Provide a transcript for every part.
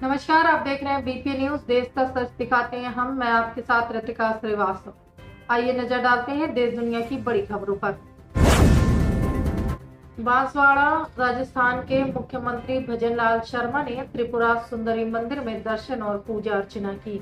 नमस्कार, आप देख रहे हैं बीपी न्यूज। देश का सच दिखाते हैं हम। मैं आपके साथ रितिका श्रीवास्तव। आइए नजर डालते हैं देश दुनिया की बड़ी खबरों पर। बांसवाड़ा राजस्थान के मुख्यमंत्री भजनलाल शर्मा ने त्रिपुरा सुंदरी मंदिर में दर्शन और पूजा अर्चना की।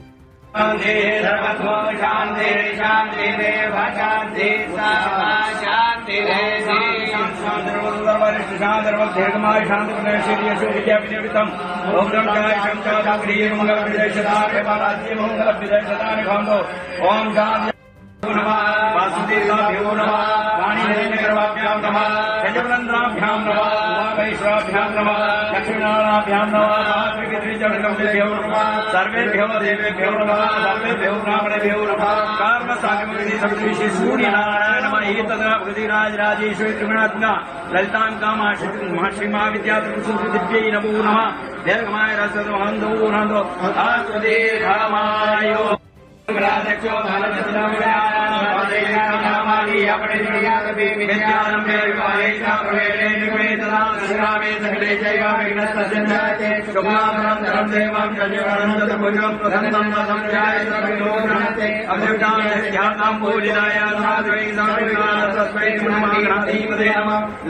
वासुदेवाभ्यो नमः वाणीनगरवाभ्यां नमः गजवलन्द्राभ्यां नमः उमामहेश्वराभ्यां नमः लक्ष्मीनारायणाभ्यां नमः सात्विकत्रिजगणभ्यो नमः सर्वेभ्यो देवेभ्यो नमः सर्वेभ्यो ब्राह्मणेभ्यो नमः कर्मसागमगति सप्तऋषि सूर्यनारायण नमः एतद् भगवतीराजराजेश्वरी त्रिगुणात्मिका ललितां कामाक्षी महर्षि महाविद्या त्रिपुरसुन्दरी नमो नमः दीर्घमाय रसदोहन्दो नन्दो आत्मदेहमायो राजक्षो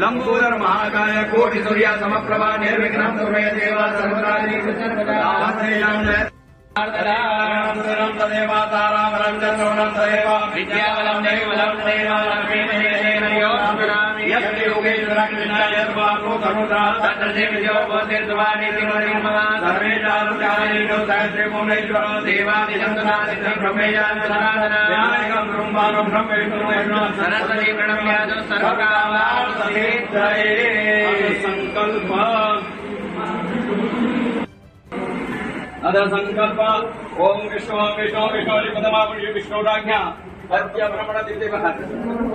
लंबोदर महाकाय कोटि सूर्य समप्रभा निर्विघ्नं कुर्मे देवा सर्वकार्येषु तदेव तारावलं चन्द्रवलं तदेव विद्यावलं देववलं तदेव लक्ष्मीर्योगेश्वराय करुणा तत्तदेवयो भवतिर्द्वारे तिरुमः सर्वे चारुचारेणो सहस्रकोणेश्वरो देवादिशङ्करादिशं ब्रह्मेयानसनातन विनायकं ब्रह्माणं ब्रह्मेश्वरो सरस्वती प्रणम्यादो सर्वकामार्थसिद्धये संकल्प अद संकल्प ओम विष्णु विष्णु विष्णुपदमापुण्य विष्णुराज्ञा अद्य भ्रमण दिव्यः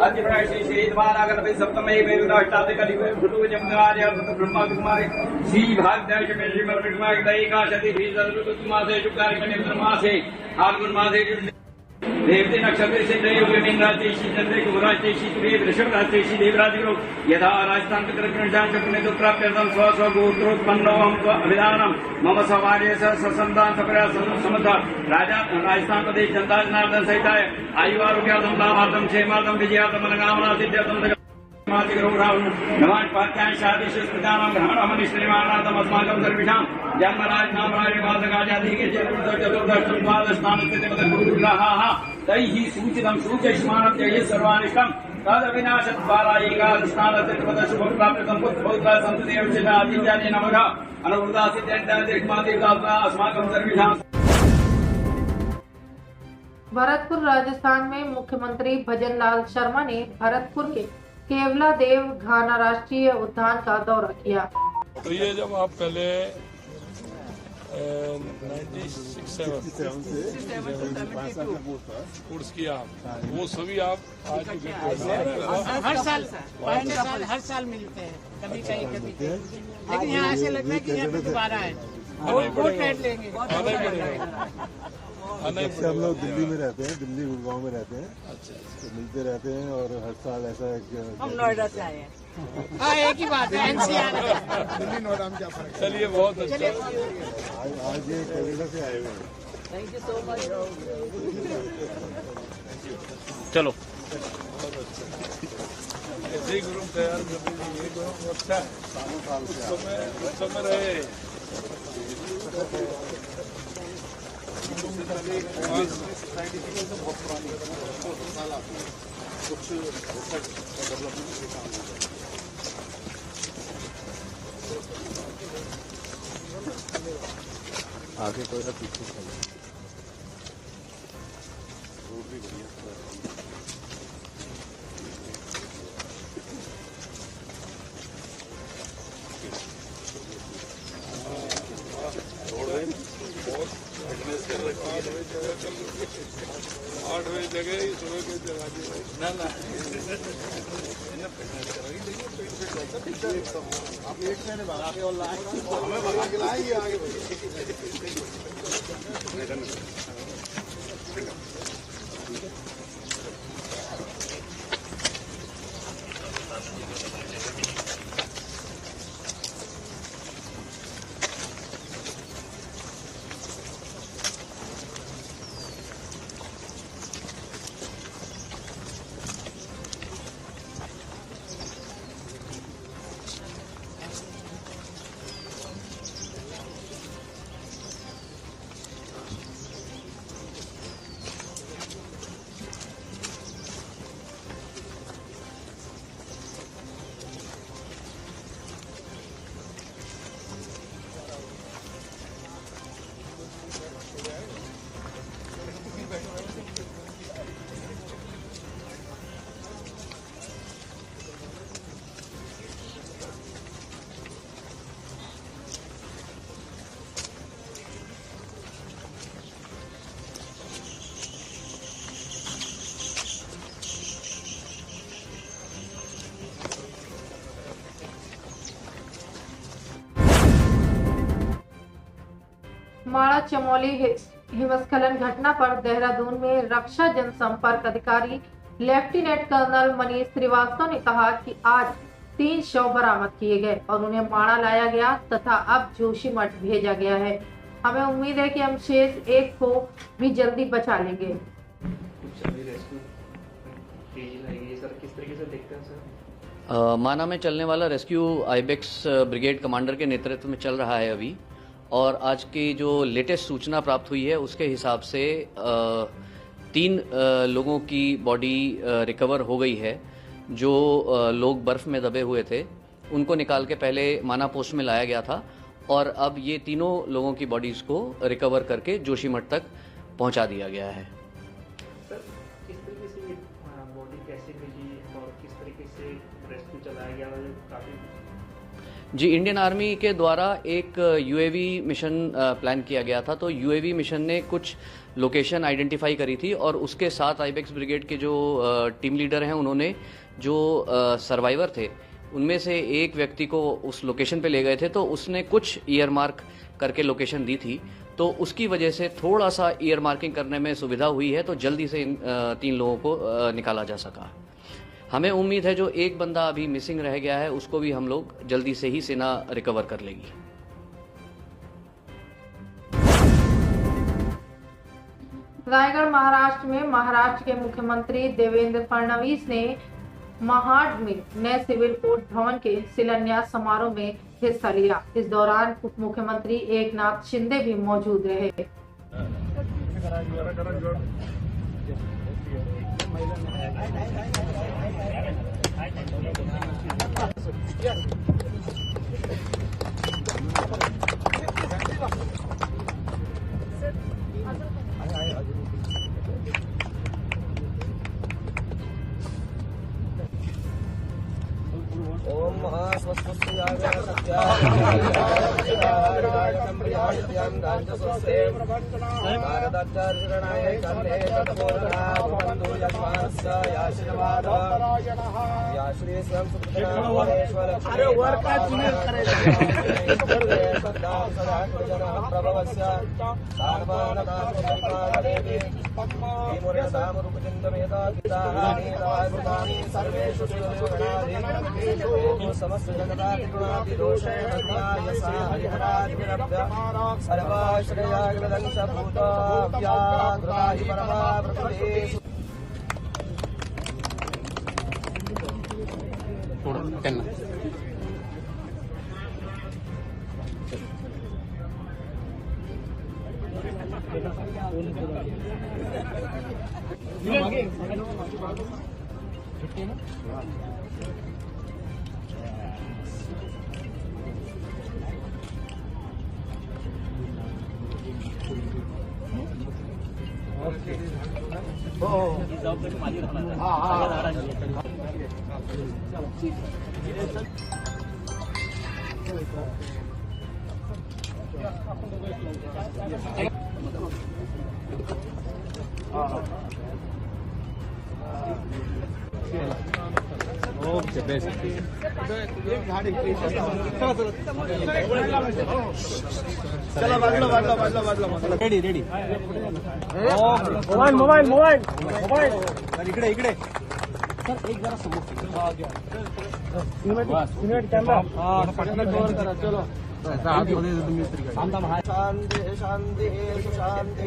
अद्य श्री श्रीद्वारा गणपति सप्तमे वेदाष्टाधिकलि भृतु जमदार्य ब्रह्मा कुमारी श्री भाग्यदेश में श्री परमेश्वर दैकाशति श्री सर्वऋतुमासे शुक्लार्कणे मासे फाल्गुन मासे देवते नक्षत्र से देवराजि चंद्र गुरुराजि वृषभराजि देवराज यथा राजस्थान तो प्राप्यर्थम स्व स्व गोत्रोत्पन्नो अभिधानम मम सवार्य ससंतान समर्थ राजा राजस्थान प्रदेश जनता जनार्दन सहित आयु आरोग्य लाभार्थम क्षेमार्थम विजयार्थम मनोकामना सिद्ध्यर्थम नवान पाठ्यां शादीशु प्रजानां ग्रहणमनिष्ठनिर्माणार्थम् अस्माकं सर्वेषां जन्मराज नामराजवादगाजाति के चतुर्दशं पादस्थानस्थितिमतगुरुग्रहाः तैः सूचितं सूचयिष्माणं ये सर्वानिष्टं तदविनाशद्वारा एकादशनादशुभं प्राप्तं पुत्रपौत्रा सन्ततिर्विचिता आदित्यादि नमः अनुवृतासिद्ध्यन्तादिर्मादिर्दात्रा अस्माकं सर्वेषां। भरतपुर राजस्थान में मुख्यमंत्री भजनलाल शर्मा ने भरतपुर के केवला देव घाना राष्ट्रीय उद्यान का दौरा किया। तो ये जब आप पहले 96-7 कोर्स किया वो सभी आप आज हर साल मिलते हैं, कभी कहीं कभी, लेकिन यहाँ ऐसे लगता है कि यहाँ पे दोबारा है बहुत रेट लेंगे। जैसे हम लोग दिल्ली में रहते हैं, दिल्ली गुड़गांव में रहते हैं, तो मिलते रहते हैं और हर साल ऐसा हम नोएडा से आए हैं। हाँ, एक ही बात है, एनसीआर दिल्ली नोएडा में क्या फर्क है। चलिए बहुत अच्छा। आज ये केरला से आए हुए हैं। Thank you so much. चलो ऐसे ही गुरु तैयार कर दीजिए। ये गुरु अच्छा है, उस समय रहे आगे कोई ना पीछे आठ बजे जगह ही सुबह के जगह ना आप एक महीने बाद आगे और लाए हमें बता के लाएंगे आगे माड़ा चमोली हिमस्खलन घटना पर देहरादून में रक्षा जनसंपर्क अधिकारी लेफ्टिनेंट कर्नल मनीष श्रीवास्तव ने कहा कि आज 3 शव बरामद किए गए और उन्हें माड़ा लाया गया तथा अब जोशीमठ भेजा गया है। हमें उम्मीद है कि हम शेष एक को भी जल्दी बचा लेंगे। माना में चलने वाला रेस्क्यू आइबेक्स ब्रिगेड कमांडर के नेतृत्व में चल रहा है अभी, और आज की जो लेटेस्ट सूचना प्राप्त हुई है उसके हिसाब से 3 लोगों की बॉडी रिकवर हो गई है। जो लोग बर्फ में दबे हुए थे उनको निकाल के पहले माना पोस्ट में लाया गया था और अब ये तीनों लोगों की बॉडीज को रिकवर करके जोशीमठ तक पहुंचा दिया गया है। सर, किस तरीके से ये बॉडी कैसे भेजी और किस तरीके से रेस्क्यू चलाया गया? काफी जी, इंडियन आर्मी के द्वारा एक यूएवी मिशन प्लान किया गया था। तो यूएवी मिशन ने कुछ लोकेशन आइडेंटिफाई करी थी और उसके साथ आइबेक्स ब्रिगेड के जो टीम लीडर हैं उन्होंने जो सर्वाइवर थे उनमें से एक व्यक्ति को उस लोकेशन पे ले गए थे। तो उसने कुछ ईयर मार्क करके लोकेशन दी थी, तो उसकी वजह से थोड़ा सा ईयर मार्किंग करने में सुविधा हुई है, तो जल्दी से इन 3 लोगों को निकाला जा सका। हमें उम्मीद है जो एक बंदा अभी मिसिंग रह गया है उसको भी हम लोग जल्दी से ही सेना रिकवर कर लेगी। रायगढ़ महाराष्ट्र में महाराष्ट्र के मुख्यमंत्री देवेंद्र फडणवीस ने महाड में नए सिविल कोर्ट भवन के शिलान्यास समारोह में हिस्सा लिया। इस दौरान उप मुख्यमंत्री एकनाथ शिंदे भी मौजूद रहे। ओम समस्त जगदात्मनापि दोषेण न्यायसा हरिहरादिविरभ्य सर्वाश्रयाग्रदंश भूताव्याग्राहि परमा प्रकृतेषु ओके बेस्ट चला बाजूला रेडी रेडी मोबाईल इकडे सर एक जरा समोर कॅमेरा पटकन कव्हर करा चलो शांती शांती सुशांती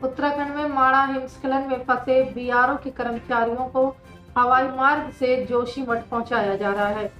उत्तराखंड में माणा हिमस्खलन में फंसे बीआरओ के कर्मचारियों को हवाई मार्ग से जोशीमठ पहुंचाया जा रहा है।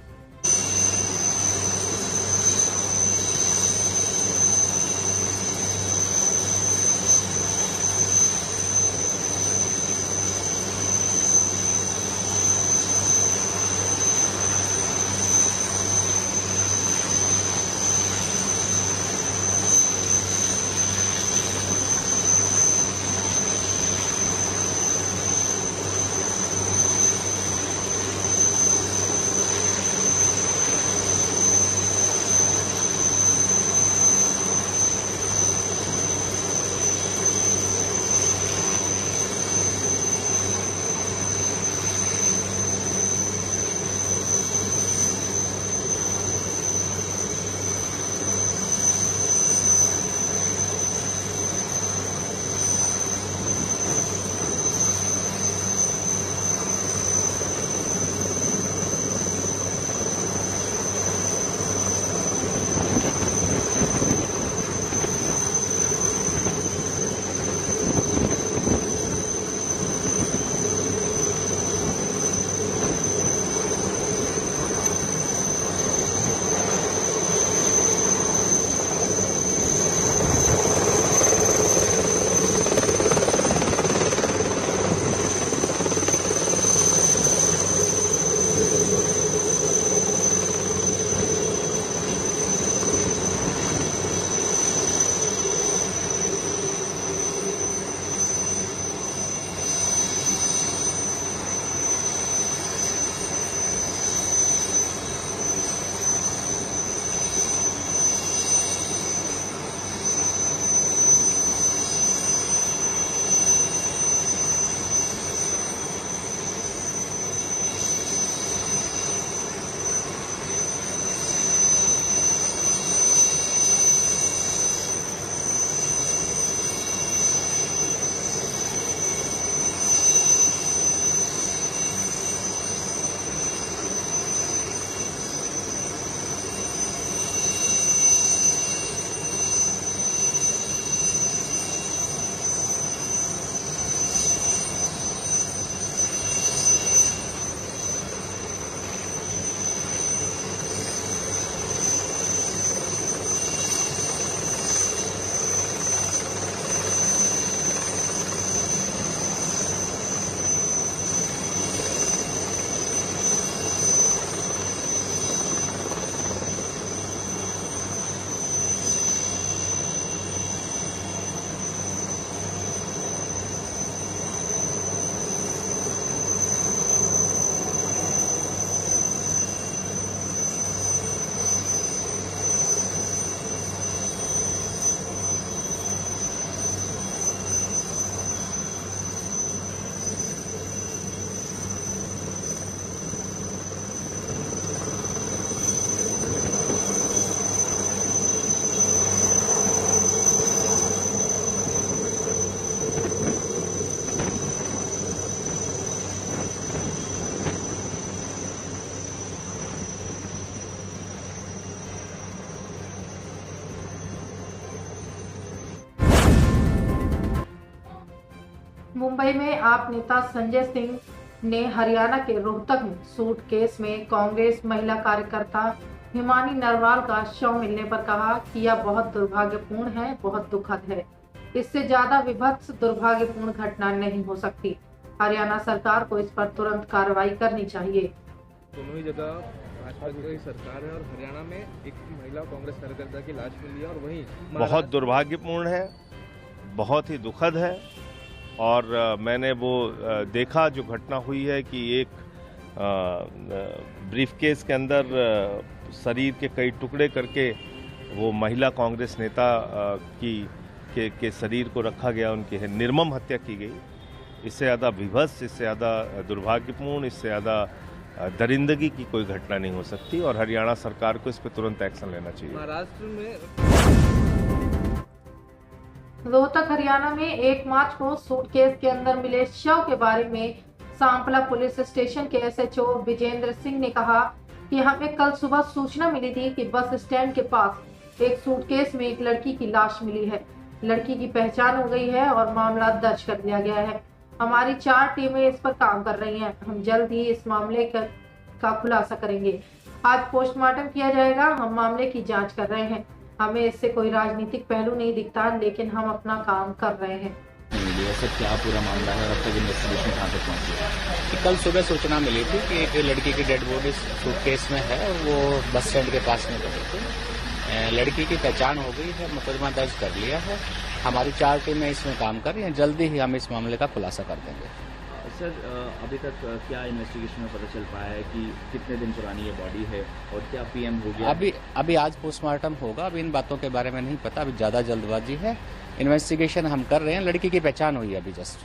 मुंबई में आप नेता संजय सिंह ने हरियाणा के रोहतक में सूटकेस में कांग्रेस महिला कार्यकर्ता हिमानी नरवाल का शव मिलने पर कहा कि यह बहुत दुर्भाग्यपूर्ण है, बहुत दुखद है। इससे ज्यादा विभत्स दुर्भाग्यपूर्ण घटना नहीं हो सकती। हरियाणा सरकार को इस पर तुरंत कार्रवाई करनी चाहिए। दोनों ही जगह भाजपा की सरकार है और हरियाणा में एक महिला कांग्रेस कार्यकर्ता की लाश मिली है और वहीं बहुत दुर्भाग्यपूर्ण है, बहुत ही दुखद है। और मैंने वो देखा जो घटना हुई है कि एक ब्रीफकेस के अंदर शरीर के कई टुकड़े करके वो महिला कांग्रेस नेता के शरीर को रखा गया, उनकी निर्मम हत्या की गई। इससे ज़्यादा विभत्स, इससे ज़्यादा दुर्भाग्यपूर्ण, इससे ज़्यादा दरिंदगी की कोई घटना नहीं हो सकती और हरियाणा सरकार को इस पर तुरंत एक्शन लेना चाहिए। महाराष्ट्र में रोहतक हरियाणा में 1 मार्च को सूटकेस के अंदर मिले शव के बारे में सांपला पुलिस स्टेशन के एसएचओ विजेंद्र सिंह ने कहा कि हमें कल सुबह सूचना मिली थी कि बस स्टैंड के पास एक सूटकेस में एक लड़की की लाश मिली है। लड़की की पहचान हो गई है और मामला दर्ज कर लिया गया है। हमारी 4 टीमें इस पर काम कर रही हैं। हम जल्द ही इस मामले का खुलासा करेंगे। आज पोस्टमार्टम किया जाएगा। हम मामले की जांच कर रहे हैं। हमें इससे कोई राजनीतिक पहलू नहीं दिखता, लेकिन हम अपना काम कर रहे हैं। सर क्या पूरा मामला है और अब तक इन्वेस्टिगेशन कहाँ तक पहुँची है? कल सुबह सूचना मिली थी कि एक लड़की की डेड बॉडी सूटकेस में है और वो बस स्टैंड के पास में पड़ी थी। लड़की की पहचान हो गई है, मुकदमा दर्ज कर लिया है। हमारी 4 टीमें इसमें काम कर रही हैं। जल्दी ही हम इस मामले का खुलासा कर देंगे। सर अभी तक क्या इन्वेस्टिगेशन में पता चल पाया है कि कितने दिन पुरानी ये बॉडी है और क्या पीएम हो गया? अभी आज पोस्टमार्टम होगा। अभी इन बातों के बारे में नहीं पता, अभी ज़्यादा जल्दबाजी है। इन्वेस्टिगेशन हम कर रहे हैं। लड़की की पहचान हुई है अभी जस्ट।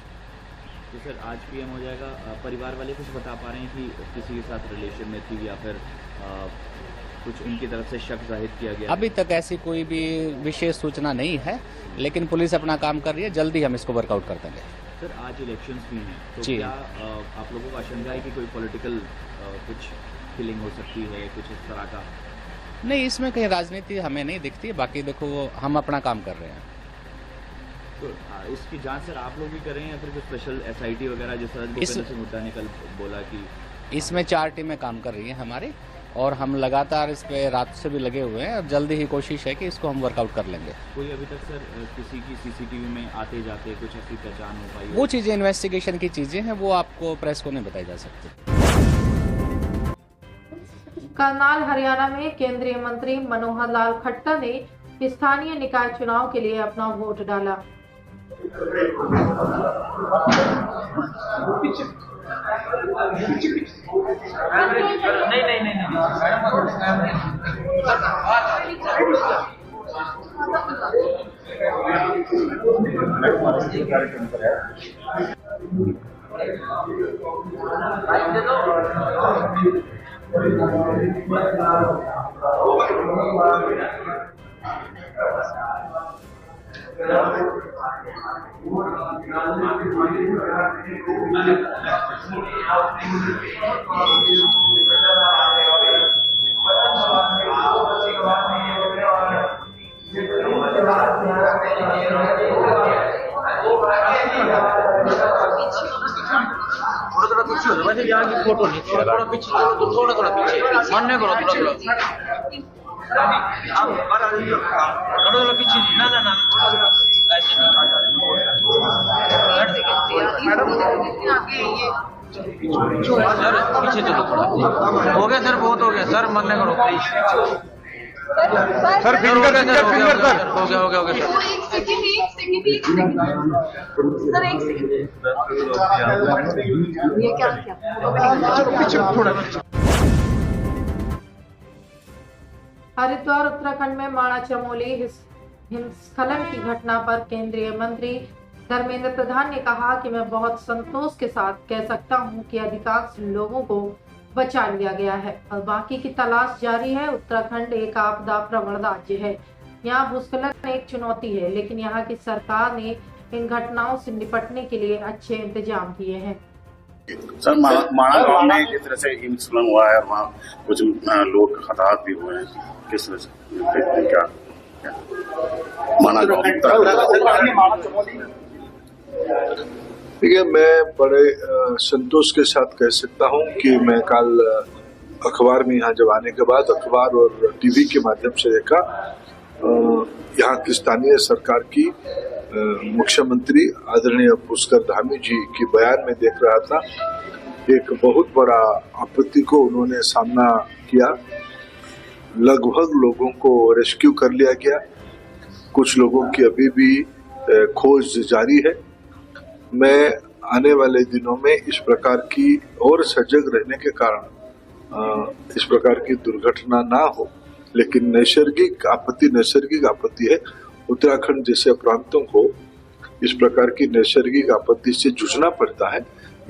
तो सर आज पीएम हो जाएगा। परिवार वाले कुछ बता पा रहे हैं कि किसी के साथ रिलेशन में थी या फिर कुछ उनकी तरफ से शक जाहिर किया गया? अभी तक ऐसी कोई भी विशेष सूचना नहीं है, लेकिन पुलिस अपना काम कर रही है। जल्दी हम इसको वर्कआउट कर देंगे। सर आज इलेक्शंस भी हैं, तो क्या आप लोगों को आशंका है कि कोई पॉलिटिकल कुछ फीलिंग हो सकती है, कुछ इस तरह का? नहीं, इसमें कहीं राजनीति हमें नहीं दिखती। बाकी देखो हम अपना काम कर रहे हैं। तो इसकी जांच सर आप लोग भी कर रहे हैं या फिर कुछ स्पेशल SIT वगैरह, जिस तरह भूपेंद्र सिंह हुड्डा ने कल बोला कि इसमें 4 टीमें काम कर रही हैं हमारी, और हम लगातार इस पे रात से भी लगे हुए हैं और जल्दी ही कोशिश है कि इसको हम वर्कआउट कर लेंगे। कोई अभी तक सर किसी की CCTV में आते जाते कुछ ऐसी पहचान हो पाई? वो चीज़ें इन्वेस्टिगेशन की चीज़ें हैं, वो आपको प्रेस को नहीं बताई जा सकती। करनाल हरियाणा में केंद्रीय मंत्री मनोहर लाल खट्टर ने स्थानीय निकाय चुनाव के लिए अपना वोट डाला। थोड़ा पीछे हो वैसे यहाँ की फोटो नहीं, थोड़ा पीछे, थोड़ा पीछे मन नहीं करो, थोड़ा पीछे ना ना ना ऐसे पीछे चलो थोड़ा। हो गया सर, बहुत हो गया सर, मन नहीं करो प्लीज सर। फिंगर सर, हो गया हो गया सर। सर एक सेकंड, ये क्या पीछे थोड़ा। हरिद्वार उत्तराखंड में माणा चमोली हिमस्खलन की घटना पर केंद्रीय मंत्री धर्मेंद्र प्रधान ने कहा कि मैं बहुत संतोष के साथ कह सकता हूं कि अधिकांश लोगों को बचा लिया गया है और बाकी की तलाश जारी है। उत्तराखंड एक आपदा प्रवण राज्य है। यहाँ भूस्खलन एक चुनौती है, लेकिन यहाँ की सरकार ने इन घटनाओं से निपटने के लिए अच्छे इंतजाम किए हैं। सर माणा गांव में जिस तरह से हिमस्खलन हुआ है, वहाँ कुछ लोग हताहत भी हुए हैं, किस तरह से क्या माणा गांव? देखिए, मैं बड़े संतोष के साथ कह सकता हूं कि मैं कल अखबार में यहाँ जब आने के बाद अखबार और टीवी के माध्यम से देखा, यहाँ की स्थानीय सरकार की मुख्यमंत्री आदरणीय पुष्कर धामी जी की बयान में देख रहा था। एक बहुत बड़ा आपत्ति को उन्होंने सामना किया। लगभग लोगों को रेस्क्यू कर लिया गया, कुछ लोगों की अभी भी खोज जारी है। मैं आने वाले दिनों में इस प्रकार की और सजग रहने के कारण इस प्रकार की दुर्घटना ना हो, लेकिन नैसर्गिक आपत्ति है। उत्तराखंड जैसे प्रांतों को इस प्रकार की नैसर्गिक आपत्ति से जूझना पड़ता है।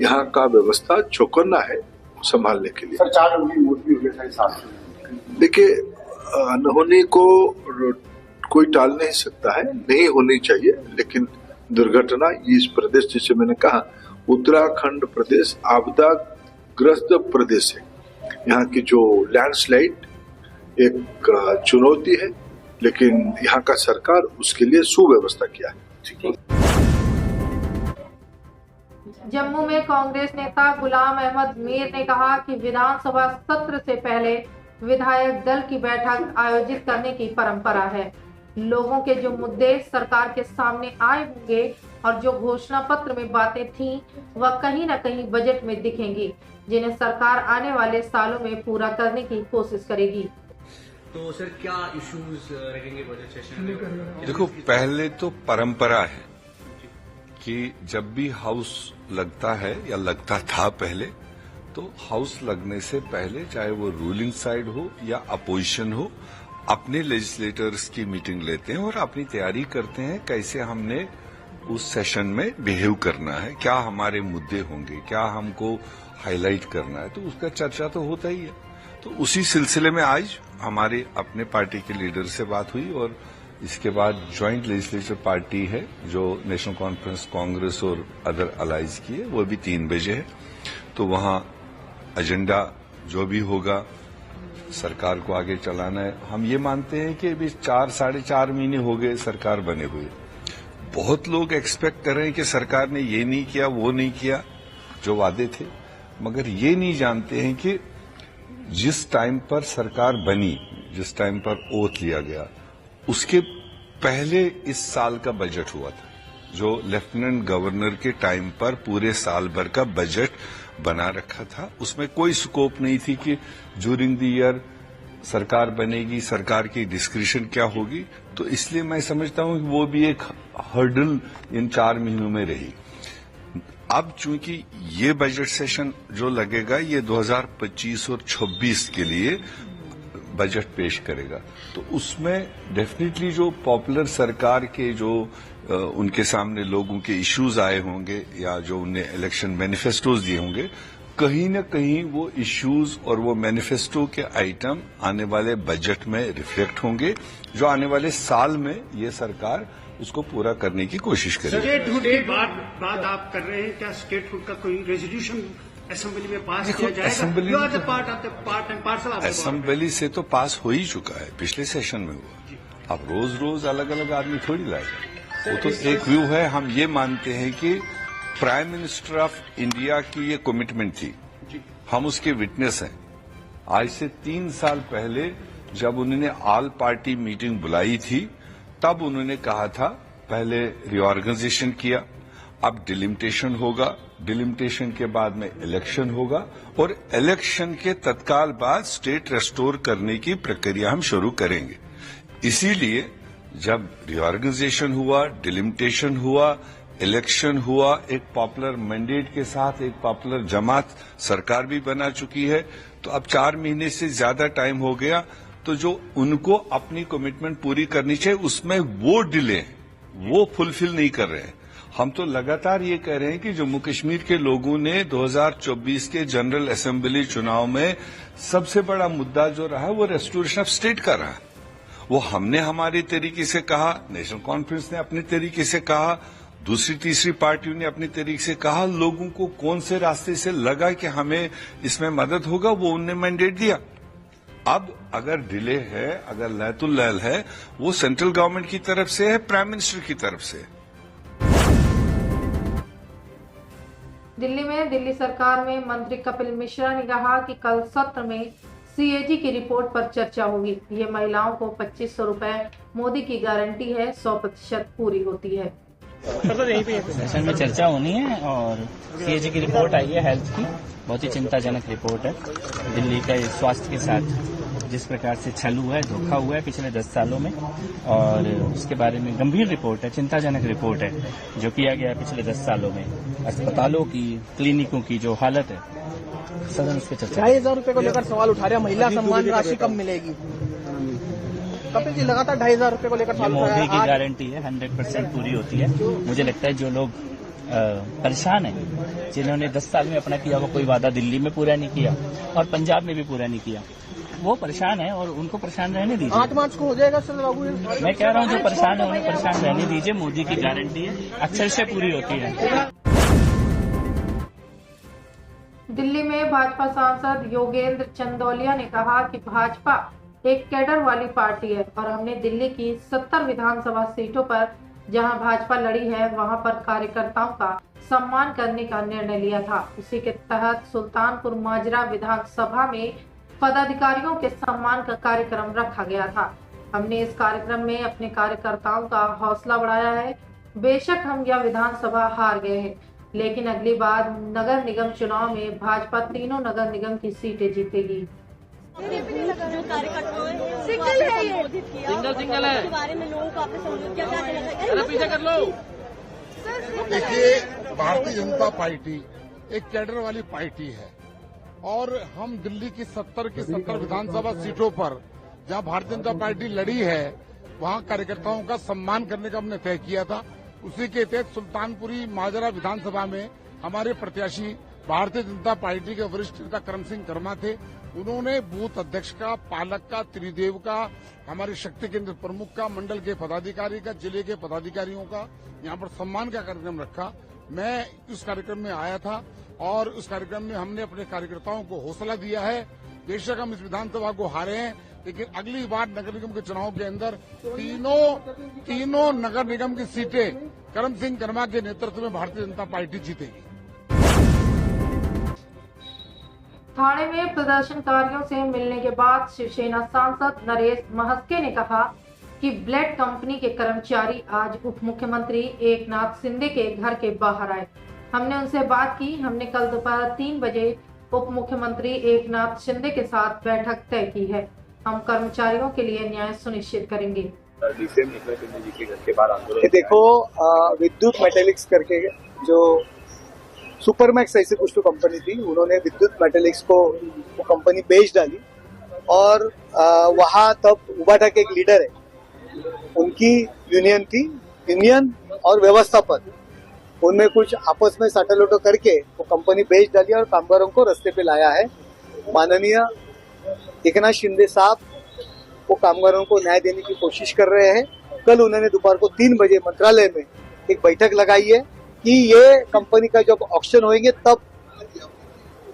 यहाँ का व्यवस्था चौकन्ना है संभालने के लिए। सर 4 लोगों की मौत भी हो गई। देखिए, अनहोनी को कोई टाल नहीं सकता है, नहीं होनी चाहिए, लेकिन दुर्घटना इस प्रदेश, जैसे मैंने कहा, उत्तराखंड प्रदेश आपदाग्रस्त प्रदेश है। यहाँ की जो लैंडस्लाइड एक चुनौती है, लेकिन यहाँ का सरकार उसके लिए सुव्यवस्था किया है। जम्मू में कांग्रेस नेता गुलाम अहमद मीर ने कहा कि विधानसभा सत्र से पहले विधायक दल की बैठक आयोजित करने की परंपरा है। लोगों के जो मुद्दे सरकार के सामने आए होंगे और जो घोषणा पत्र में बातें थीं, वह कहीं न कहीं बजट में दिखेंगी, जिन्हें सरकार आने वाले सालों में पूरा करने की कोशिश करेगी। तो सर क्या इश्यूज रहेंगे बजट सेशन में? देखो, पहले तो परंपरा है कि जब भी हाउस लगता है या लगता था पहले, तो हाउस लगने से पहले चाहे वो रूलिंग साइड हो या अपोजिशन हो, अपने लेजिस्लेटर्स की मीटिंग लेते हैं और अपनी तैयारी करते हैं कैसे हमने उस सेशन में बिहेव करना है, क्या हमारे मुद्दे होंगे, क्या हमको हाईलाइट करना है, तो उसका चर्चा तो होता ही है। तो उसी सिलसिले में आज हमारे अपने पार्टी के लीडर से बात हुई और इसके बाद ज्वाइंट लेजिस्लेचर पार्टी है जो नेशनल कॉन्फ्रेंस, कांग्रेस और अदर अलाइज की है, वो भी 3 बजे है। तो वहां एजेंडा जो भी होगा सरकार को आगे चलाना है। हम ये मानते हैं कि अभी 4-4.5 महीने हो गए सरकार बने हुए। बहुत लोग एक्सपेक्ट कर रहे हैं कि सरकार ने ये नहीं किया, वो नहीं किया जो वादे थे, मगर ये नहीं जानते हैं कि जिस टाइम पर सरकार बनी, जिस टाइम पर ओथ लिया गया, उसके पहले इस साल का बजट हुआ था, जो लेफ्टिनेंट गवर्नर के टाइम पर पूरे साल भर का बजट बना रखा था। उसमें कोई स्कोप नहीं थी कि ड्यूरिंग द ईयर सरकार बनेगी, सरकार की डिस्क्रिशन क्या होगी। तो इसलिए मैं समझता हूं कि वो भी एक हर्डल इन 4 महीनों में रही। अब चूंकि ये बजट सेशन जो लगेगा ये 2025 और 26 के लिए बजट पेश करेगा, तो उसमें डेफिनेटली जो पॉपुलर सरकार के जो उनके सामने लोगों के इश्यूज आए होंगे या जो उन्हें इलेक्शन मैनिफेस्टोज दिए होंगे, कहीं न कहीं वो इश्यूज और वो मैनिफेस्टो के आइटम आने वाले बजट में रिफ्लेक्ट होंगे, जो आने वाले साल में ये सरकार उसको पूरा करने की कोशिश करेगी। स्टेटहुड की बात आप कर रहे हैं, क्या स्टेटहुड का कोई रेजोल्यूशन असेंबली में पास किया जाएगा? असेंबली से तो पास हो ही चुका है, पिछले सेशन में हुआ। अब रोज रोज अलग अलग आदमी थोड़ी लाएगा, वो तो एक व्यू है। हम ये मानते हैं कि प्राइम मिनिस्टर ऑफ इंडिया की ये कमिटमेंट थी, हम उसके विटनेस हैं। आज से 3 साल पहले जब उन्होंने ऑल पार्टी मीटिंग बुलाई थी, तब उन्होंने कहा था पहले रिऑर्गेनाइजेशन किया, अब डिलिमिटेशन होगा, डिलिमिटेशन के बाद में इलेक्शन होगा और इलेक्शन के तत्काल बाद स्टेट रेस्टोर करने की प्रक्रिया हम शुरू करेंगे। इसीलिए जब रिऑर्गेनाइजेशन हुआ, डिलिमिटेशन हुआ, इलेक्शन हुआ, एक पॉपुलर मैंडेट के साथ एक पॉपुलर जमात सरकार भी बना चुकी है, तो अब 4 महीने से ज्यादा टाइम हो गया। तो जो उनको अपनी कमिटमेंट पूरी करनी चाहिए, उसमें वो डिले, वो फुलफिल नहीं कर रहे हैं। हम तो लगातार ये कह रहे हैं कि जम्मू कश्मीर के लोगों ने 2024 के जनरल असेंबली चुनाव में सबसे बड़ा मुद्दा जो रहा वो रेस्टोरेशन ऑफ स्टेट का रहा। वो हमने हमारे तरीके से कहा, नेशनल कॉन्फ्रेंस ने अपने तरीके से कहा, दूसरी तीसरी पार्टियों ने अपने तरीके से कहा। लोगों को कौन से रास्ते से लगा कि हमें इसमें मदद होगा, वो उनने मैंडेट दिया। अब अगर डिले है, अगर लैतुल लैल है, वो सेंट्रल गवर्नमेंट की तरफ से है, प्राइम मिनिस्टर की तरफ से है। दिल्ली में दिल्ली सरकार में मंत्री कपिल मिश्रा ने कहा कि कल सत्र में सीएजी की रिपोर्ट पर चर्चा होगी। ये महिलाओं को 2500 रुपए मोदी की गारंटी है, 100% पूरी होती है। सेशन में चर्चा होनी है और सीएजी की रिपोर्ट आई है हेल्थ की, बहुत ही चिंताजनक रिपोर्ट है। दिल्ली का स्वास्थ्य के साथ जिस प्रकार से छल हुआ है, धोखा हुआ है पिछले 10 सालों में, और उसके बारे में गंभीर रिपोर्ट है, चिंताजनक रिपोर्ट है जो किया गया है पिछले 10 सालों में। अस्पतालों की, क्लिनिकों की जो हालत है, सदन उस पर चर्चा। 2500 रुपए को लेकर सवाल उठा रहे हैं, महिला सम्मान राशि कब मिलेगी? कपिल जी लगातार 2500 रुपए को लेकर सवाल उठा रहे हैं। मोदी की गारंटी है, 100% पूरी होती है। मुझे लगता है जो लोग परेशान हैं, जिन्होंने 10 साल में अपना किया हुआ कोई वादा दिल्ली में पूरा नहीं किया और पंजाब में भी पूरा नहीं किया, वो परेशान है और उनको परेशान रहने दीजिए। 8 मार्च को हो जाएगा सर लागू। मैं कह रहा हूँ जो परेशान है उन्हें परेशान रहने दीजिए। मोदी की गारंटी है, अक्षर से पूरी होती है। दिल्ली में भाजपा सांसद योगेंद्र चंदौलिया ने कहा कि भाजपा एक कैडर वाली पार्टी है और हमने दिल्ली की 70 विधानसभा सीटों पर जहां भाजपा लड़ी है वहां पर कार्यकर्ताओं का सम्मान करने का निर्णय लिया था। उसी के तहत सुल्तानपुर माजरा विधानसभा में पदाधिकारियों के सम्मान का कार्यक्रम रखा गया था। हमने इस कार्यक्रम में अपने कार्यकर्ताओं का हौसला बढ़ाया है। बेशक हम यह विधानसभा हार गए हैं, लेकिन अगली बार नगर निगम चुनाव में भाजपा तीनों नगर निगम की सीटें जीतेगी। जो कार्यकर्ताओं ने सिंगल है ये सिंगल है इसके बारे में लोगों को आपने समझ क्या कहना पीछे कर लो। देखिए, भारतीय जनता पार्टी एक कैडर वाली पार्टी है और हम दिल्ली की 70 की 70 विधानसभा सीटों पर जहां भारतीय जनता पार्टी लड़ी है वहां कार्यकर्ताओं का सम्मान करने का हमने तय किया था। उसी के तहत सुल्तानपुरी माजरा विधानसभा में हमारे प्रत्याशी भारतीय जनता पार्टी के वरिष्ठ नेता करम सिंह कर्मा थे। उन्होंने बूथ अध्यक्ष का, पालक का, त्रिदेव का, हमारे शक्ति केंद्र प्रमुख का, मंडल के पदाधिकारी का, जिले के पदाधिकारियों का यहाँ पर सम्मान का कार्यक्रम रखा। मैं उस कार्यक्रम में आया था और उस कार्यक्रम में हमने अपने कार्यकर्ताओं को हौसला दिया है। बेशक हम इस विधानसभा को हारे हैं, लेकिन अगली बार नगर निगम के चुनाव के अंदर तीनों नगर निगम की सीटें करम सिंह कर्मा के नेतृत्व में भारतीय जनता पार्टी जीतेगी। थाने में प्रदर्शनकारियों से मिलने के बाद शिवसेना सांसद नरेश महस्के ने कहा कि ब्लेड कंपनी के कर्मचारी आज उप मुख्यमंत्री एकनाथ शिंदे के घर के बाहर आए। हमने उनसे बात की। हमने कल दोपहर 3 बजे उप मुख्यमंत्री एकनाथ शिंदे के साथ बैठक तय की है। हम कर्मचारियों के लिए न्याय सुनिश्चित करेंगे। देखो, विद्युत मेटेलिक्स करके जो सुपरमैक्स ऐसी कुछ तो कंपनी थी, उन्होंने विद्युत मेटेलिक्स को वो कंपनी बेच डाली और वहाँ तब उबाटा के एक लीडर है, उनकी यूनियन थी, यूनियन और व्यवस्थापन उनमें कुछ आपस में साटालोटो करके वो कंपनी बेच डाली और कामगारों को रास्ते पे लाया है। माननीय एकनाथ शिंदे साहब वो कामगारों को न्याय देने की कोशिश कर रहे हैं। कल उन्होंने दोपहर को 3 बजे मंत्रालय में एक बैठक लगाई है कि ये कंपनी का जब ऑक्शन होंगे तब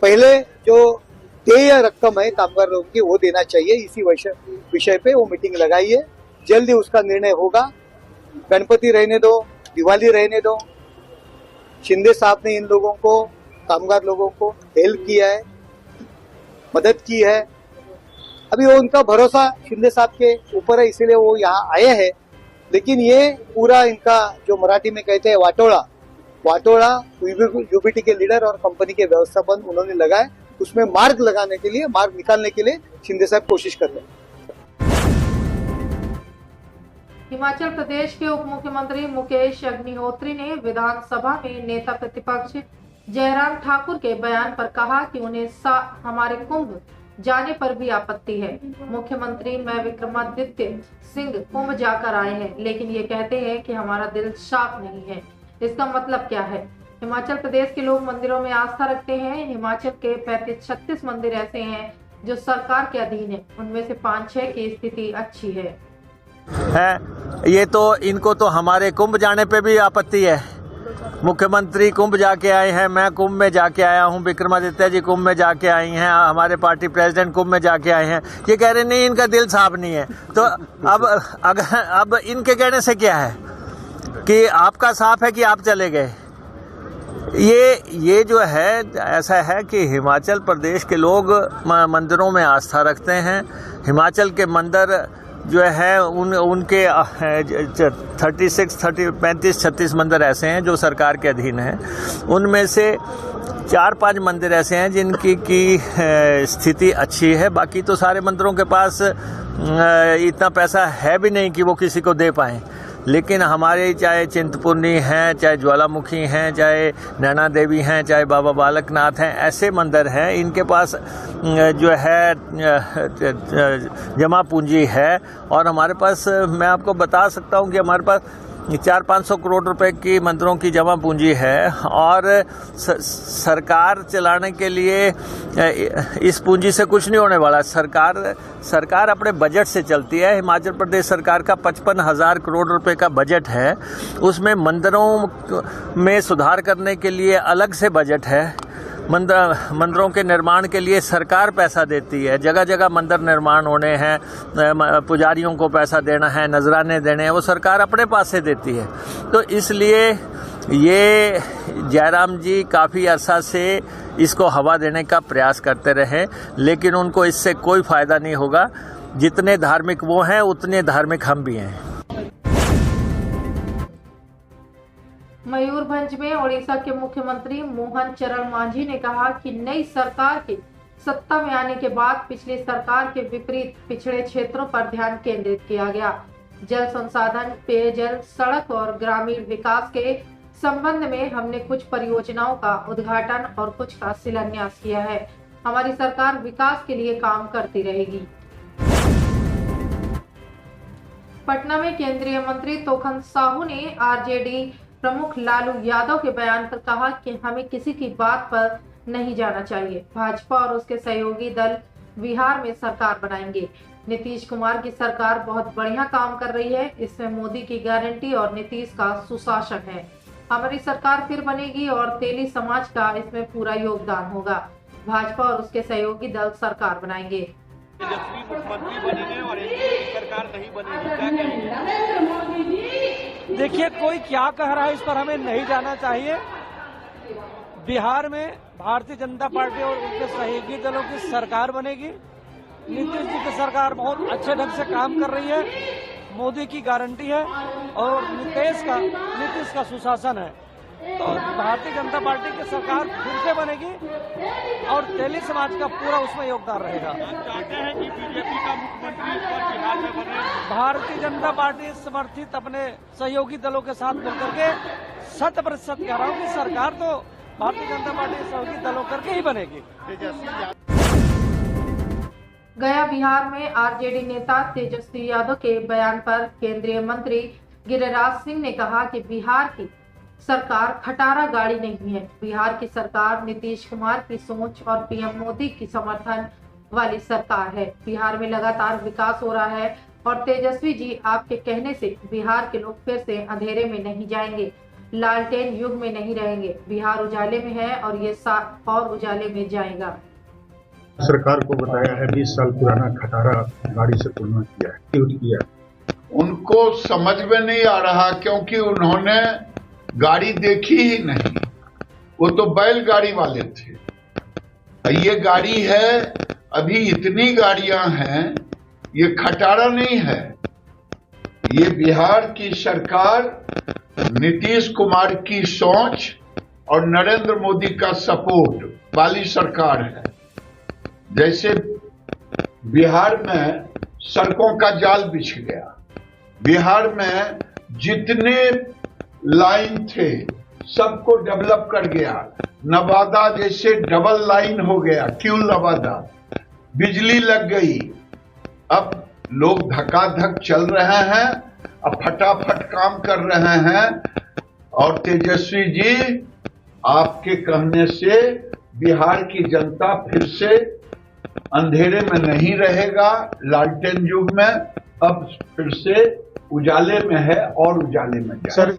पहले जो देय रकम है कामगार लोगों की वो देना चाहिए। इसी विषय पे वो मीटिंग लगाई है। जल्दी उसका निर्णय होगा। गणपति रहने दो, दिवाली रहने दो। शिंदे साहब ने इन लोगों को, कामगार लोगों को हेल्प किया है, मदद की है। अभी वो उनका भरोसा शिंदे साहब के ऊपर है, इसीलिए वो यहाँ आए हैं। लेकिन ये पूरा इनका जो मराठी में कहते हैं वाटोड़ा यूबीटी के लीडर और कंपनी के व्यवस्थापन उन्होंने लगाए, उसमें मार्ग निकालने के लिए शिंदे साहब कोशिश कर रहे हैं। हिमाचल प्रदेश के उप मुख्यमंत्री मुकेश अग्निहोत्री ने विधानसभा में नेता प्रतिपक्ष जयराम ठाकुर के बयान पर कहा कि उन्हें हमारे कुंभ जाने पर भी आपत्ति है। मुख्यमंत्री मैं विक्रमादित्य सिंह कुंभ जाकर आए हैं, लेकिन ये कहते हैं कि हमारा दिल साफ नहीं है। इसका मतलब क्या है? हिमाचल प्रदेश के लोग मंदिरों में आस्था रखते हैं। हिमाचल के 35-36 मंदिर ऐसे हैं जो सरकार के अधीन है, उनमें से 5-6 की स्थिति अच्छी है। ये तो इनको तो हमारे कुंभ जाने पे भी आपत्ति है। मुख्यमंत्री कुंभ जाके आए हैं, मैं कुंभ में जाके आया हूं, विक्रमादित्य जी कुंभ में जाके आई हैं, हमारे पार्टी प्रेसिडेंट कुंभ में जाके आए हैं। ये कह रहे नहीं इनका दिल साफ नहीं है। तो अब इनके कहने से क्या है कि आपका साफ है कि आप चले गए। ये जो है ऐसा है कि हिमाचल प्रदेश के लोग मंदिरों में आस्था रखते हैं। हिमाचल के मंदिर जो है उनके 35-36 मंदिर ऐसे हैं जो सरकार के अधीन हैं। उनमें से 4-5 मंदिर ऐसे हैं जिनकी स्थिति अच्छी है। बाकी तो सारे मंदिरों के पास इतना पैसा है भी नहीं कि वो किसी को दे पाएं। लेकिन हमारे चाहे चिंतपूर्णी हैं, चाहे ज्वालामुखी हैं, चाहे नैना देवी हैं, चाहे बाबा बालकनाथ हैं, ऐसे मंदिर हैं इनके पास जो है जमा पूंजी है। और हमारे पास मैं आपको बता सकता हूं कि हमारे पास 400-500 करोड़ रुपए की मंदिरों की जमा पूंजी है। और सरकार चलाने के लिए इस पूंजी से कुछ नहीं होने वाला। सरकार अपने बजट से चलती है। हिमाचल प्रदेश सरकार का 55,000 करोड़ रुपए का बजट है। उसमें मंदिरों में सुधार करने के लिए अलग से बजट है। मंदिरों के निर्माण के लिए सरकार पैसा देती है, जगह जगह मंदिर निर्माण होने हैं, पुजारियों को पैसा देना है, नजराने देने हैं, वो सरकार अपने पास से देती है। तो इसलिए ये जयराम जी काफ़ी अरसा से इसको हवा देने का प्रयास करते रहे, लेकिन उनको इससे कोई फायदा नहीं होगा। जितने धार्मिक वो हैं उतने धार्मिक हम भी हैं। मयूरभंज में ओडिशा के मुख्यमंत्री मोहन चरण मांझी ने कहा कि नई सरकार के सत्ता में आने के बाद पिछली सरकार के विपरीत पिछड़े क्षेत्रों पर ध्यान केंद्रित किया गया। जल संसाधन, पेयजल, सड़क और ग्रामीण विकास के संबंध में हमने कुछ परियोजनाओं का उद्घाटन और कुछ का शिलान्यास किया है। हमारी सरकार विकास के लिए काम करती रहेगी। पटना में केंद्रीय मंत्री तोखन साहू ने आरजेडी प्रमुख लालू यादव के बयान पर कहा कि हमें किसी की बात पर नहीं जाना चाहिए। भाजपा और उसके सहयोगी दल बिहार में सरकार बनाएंगे। नीतीश कुमार की सरकार बहुत बढ़िया काम कर रही है। इसमें मोदी की गारंटी और नीतीश का सुशासन है। हमारी सरकार फिर बनेगी और तेली समाज का इसमें पूरा योगदान होगा। भाजपा और उसके सहयोगी दल सरकार बनाएंगे। तेजस्वी मुख्यमंत्री बनेंगे और एनडीए सरकार नहीं बनेगी, क्या कहेंगे? देखिए, कोई क्या कह रहा है इस पर हमें नहीं जाना चाहिए। बिहार में भारतीय जनता पार्टी और उनके सहयोगी दलों की सरकार बनेगी। नीतीश जी की सरकार बहुत अच्छे ढंग से काम कर रही है। मोदी की गारंटी है और नीतीश का सुशासन है। तो भारतीय जनता पार्टी की सरकार फिर से बनेगी और तेली समाज का पूरा उसमें योगदान रहेगा। चाहते हैं कि बीजेपी का मुख्यमंत्री बिहार में बने। भारतीय जनता पार्टी समर्थित अपने सहयोगी दलों के साथ मिलकर के 100% कह रहा हूँ कि सरकार तो भारतीय जनता पार्टी के सहयोगी दलों करके ही बनेगी। गया बिहार में आरजेडी नेता तेजस्वी यादव के बयान पर केंद्रीय मंत्री गिरिराज सिंह ने कहा कि बिहार की सरकार खटारा गाड़ी नहीं है। बिहार की सरकार नीतीश कुमार की सोच और पीएम मोदी की समर्थन वाली सरकार है। बिहार में लगातार विकास हो रहा है और तेजस्वी जी आपके कहने से बिहार के लोग फिर से अंधेरे में नहीं जाएंगे, लालटेन युग में नहीं रहेंगे। बिहार उजाले में है और ये और उजाले में जाएगा। सरकार को बताया है 20 साल पुराना खटारा गाड़ी से तुलना किया है, ट्वीट किया है। उनको समझ में नहीं आ रहा क्योंकि उन्होंने गाड़ी देखी ही नहीं। वो तो बैलगाड़ी वाले थे। ये गाड़ी है, अभी इतनी गाड़ियां हैं, ये खटारा नहीं है। ये बिहार की सरकार नीतीश कुमार की सोच और नरेंद्र मोदी का सपोर्ट वाली सरकार है। जैसे बिहार में सड़कों का जाल बिछ गया, बिहार में जितने लाइन थे सबको डेवलप कर गया। नवादा जैसे डबल लाइन हो गया, क्यों नवादा, बिजली लग गई। अब लोग धकाधक चल रहे हैं, अब फटाफट काम कर रहे हैं। और तेजस्वी जी आपके कहने से बिहार की जनता फिर से अंधेरे में नहीं रहेगा, लालटेन युग में अब फिर से उजाले में है और उजाले में जाए।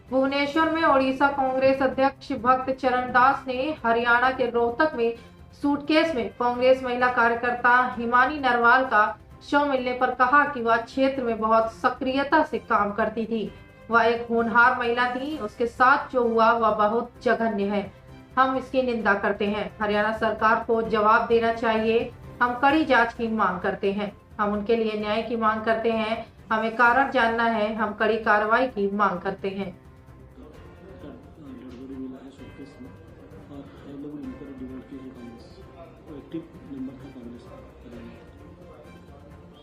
भुवनेश्वर में ओडिशा कांग्रेस अध्यक्ष भक्त चरण दास ने हरियाणा के रोहतक में सूटकेस में कांग्रेस महिला कार्यकर्ता हिमानी नरवाल का शव मिलने पर कहा कि वह क्षेत्र में बहुत सक्रियता से काम करती थी। वह एक होनहार महिला थी। उसके साथ जो हुआ वह बहुत जघन्य है। हम इसकी निंदा करते हैं। हरियाणा सरकार को जवाब देना चाहिए। हम कड़ी जांच की मांग करते हैं। हम उनके लिए न्याय की मांग करते हैं। हमें कारण जानना है। हम कड़ी कार्रवाई की मांग करते हैं।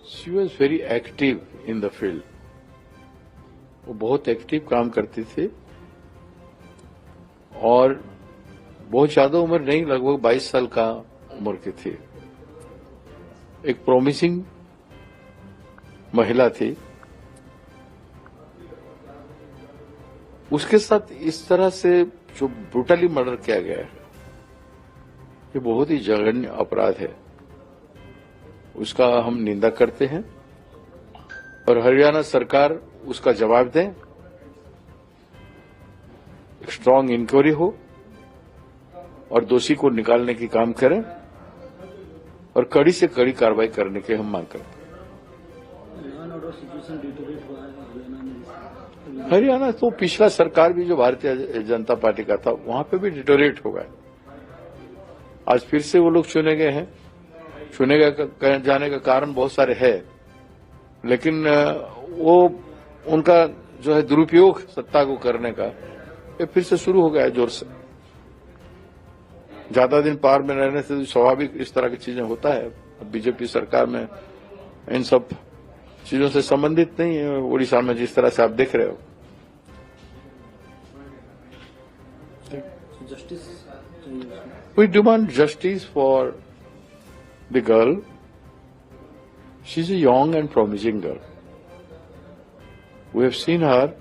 She was very active in the field. वो बहुत एक्टिव काम करती थी और बहुत ज्यादा उम्र नहीं, लगभग 22 साल का उम्र की थी। एक प्रॉमिसिंग महिला थी। उसके साथ इस तरह से जो ब्रूटली मर्डर किया गया है, ये बहुत ही जघन्य अपराध है। उसका हम निंदा करते हैं और हरियाणा सरकार उसका जवाब दें। स्ट्रांग इंक्वायरी हो और दोषी को निकालने की काम करें और कड़ी से कड़ी कार्रवाई करने की हम मांग करते हैं। हरियाणा तो पिछला सरकार भी जो भारतीय जनता पार्टी का था वहां पे भी डिटोरेट हो गया। आज फिर से वो लोग चुने गए हैं। चुने गए जाने का कारण बहुत सारे है, लेकिन वो उनका जो है दुरुपयोग सत्ता को करने का ये फिर से शुरू हो गया है जोर से। ज्यादा दिन पावर में रहने से स्वाभाविक इस तरह की चीजें होता है। बीजेपी सरकार में इन सब चीजों से संबंधित नहीं है। उड़ीसा में जिस तरह से आप देख रहे हो, we demand justice for the girl. She's a young and promising girl. We have seen her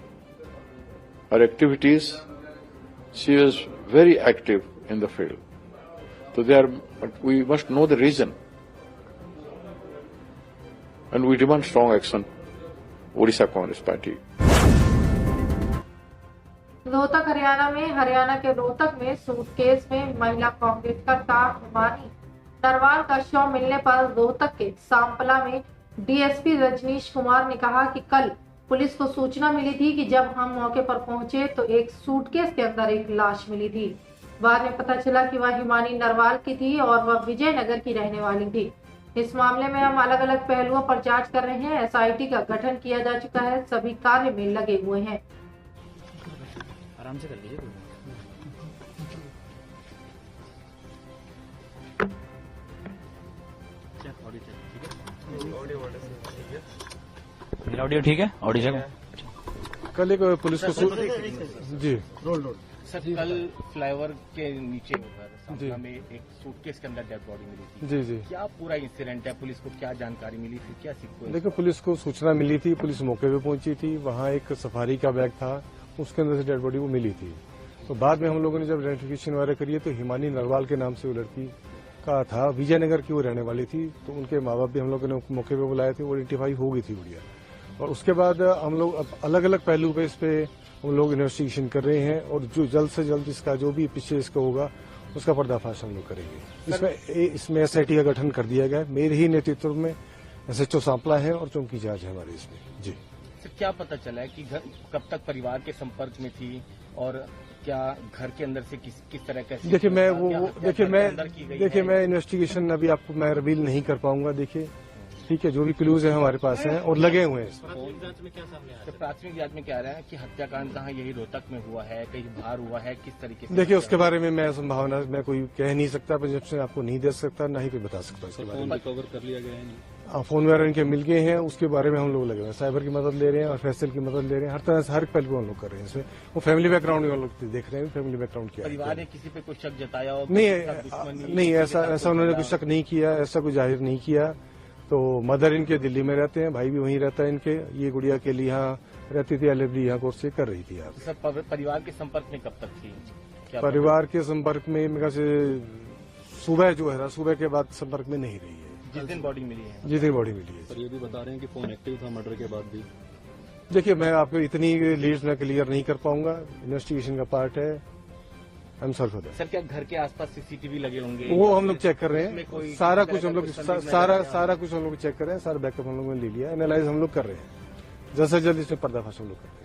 activities. She is very active in the field. So but we must know the reason. And we demand strong action. Odisha Congress Party. Rohtak Haryana के रोहतक में suitcase में महिला कांग्रेस कर्ता हिमानी नरवाल का शव मिलने पर रोहतक के सांपला में डीएसपी रजनीश कुमार ने कहा कि कल पुलिस को सूचना मिली थी कि जब हम मौके पर पहुंचे तो एक सूटकेस के अंदर एक लाश मिली थी। बाद में पता चला कि वह हिमानी नरवाल की थी और वह विजयनगर की रहने वाली थी। इस मामले में हम अलग अलग पहलुओं पर जांच कर रहे हैं। एसआईटी का गठन किया जा चुका है, सभी कार्य में लगे हुए हैं। आराम से कर लीजिए। ऑडियो ठीक है? ऑडियो कल एक पुलिस को जी रोल सर, कल फ्लाईओवर के नीचे सांपला में एक सूटकेस के अंदर डेड बॉडी मिली थी। जी जी, क्या पूरा इंसिडेंट है? पुलिस को क्या जानकारी मिली थी? क्या सीक्वेंस? देखो, पुलिस को सूचना मिली थी, पुलिस मौके पे पहुंची थी। वहाँ एक सफारी का बैग था, उसके अंदर से डेड बॉडी वो मिली थी। तो बाद में हम लोगों ने जब आइडेंटिफिकेशन वगैरह करी तो हिमानी नरवाल के नाम से वो लड़की का था, विजयनगर की वो रहने वाली थी। तो उनके माँ बाप भी हम लोगों ने मौके पे बुलाए थे, वो आइडेंटिफाई हो गई थी बढ़िया। और उसके बाद हम लोग अलग अलग पहलू पे इस पे हम लोग इन्वेस्टिगेशन कर रहे हैं और जो जल्द से जल्द इसका जो भी पीछे इसका होगा उसका पर्दाफाश हम लोग करेंगे। इसमें एसआईटी का गठन कर दिया गया है। मेरे ही नेतृत्व में एसएचओ सांपला है और चौकी जांच है हमारे इसमें। जी सर, क्या पता चला है कि घर कब तक परिवार के संपर्क में थी और क्या घर के अंदर से किस तरह का? देखिए मैं इन्वेस्टिगेशन अभी आपको मैं रिवील नहीं कर पाऊंगा। देखिए ठीक है, जो भी क्लूज है हमारे पास हैं और लगे हुए हैं। प्राथमिक जांच में क्या सामने आया? प्राथमिक जांच में क्या आ रहा है कि हत्याकांड कहाँ यही रोहतक में हुआ है, कहीं बाहर हुआ है, किस तरीके से? देखिए उसके बारे में मैं संभावना मैं कोई कह नहीं सकता, प्रोजेक्शन आपको नहीं दे सकता, ना ही कोई बता सकता इसके बारे में। रिकवर कर लिया गया है? फोन वगैरह इनके मिल गए हैं, उसके बारे में हम लोग लगे हुए हैं। साइबर की मदद ले रहे हैं और फैसल की मदद ले रहे हैं। हर तरह से हर पहलू हम लोग कर रहे हैं इसमें। वो फैमिली बैकग्राउंड हम लोग देख रहे हैं, फैमिली बैकग्राउंड क्या परिवार ने किसी पे कोई शक जताया हो? नहीं, ऐसा उन्होंने कोई शक नहीं किया, ऐसा कोई जाहिर नहीं किया। तो मदर इनके दिल्ली में रहते हैं, भाई भी वहीं रहता है इनके। ये गुड़िया के लिए यहाँ रहती थी, एलएफडी यहाँ कोर्स से कर रही थी। आप सर, परिवार के संपर्क में कब तक थी? परिवार के संपर्क में मेरे से सुबह जो है सुबह के बाद संपर्क में नहीं रही है। जिस दिन बॉडी मिली है? जिस दिन बॉडी मिली है। पर ये भी बता रहे हैं कि फोन एक्टिव था मर्डर के बाद भी। देखिए मैं आपको इतनी लीड्स में क्लियर नहीं कर पाऊंगा, इन्वेस्टिगेशन का पार्ट है। I am sorry for that. Sir, क्या घर के आसपास सीसीटीवी लगे होंगे? वो हम लोग चेक कर रहे हैं। सारा कुछ हम लोग सारा कुछ हम लोग चेक कर रहे हैं। सारा बैकअप हम लोगों ने ले लिया, एनालाइज हम लोग कर रहे हैं। जल्द से जल्द इसमें पर्दाफाश हम लोग कर रहे हैं।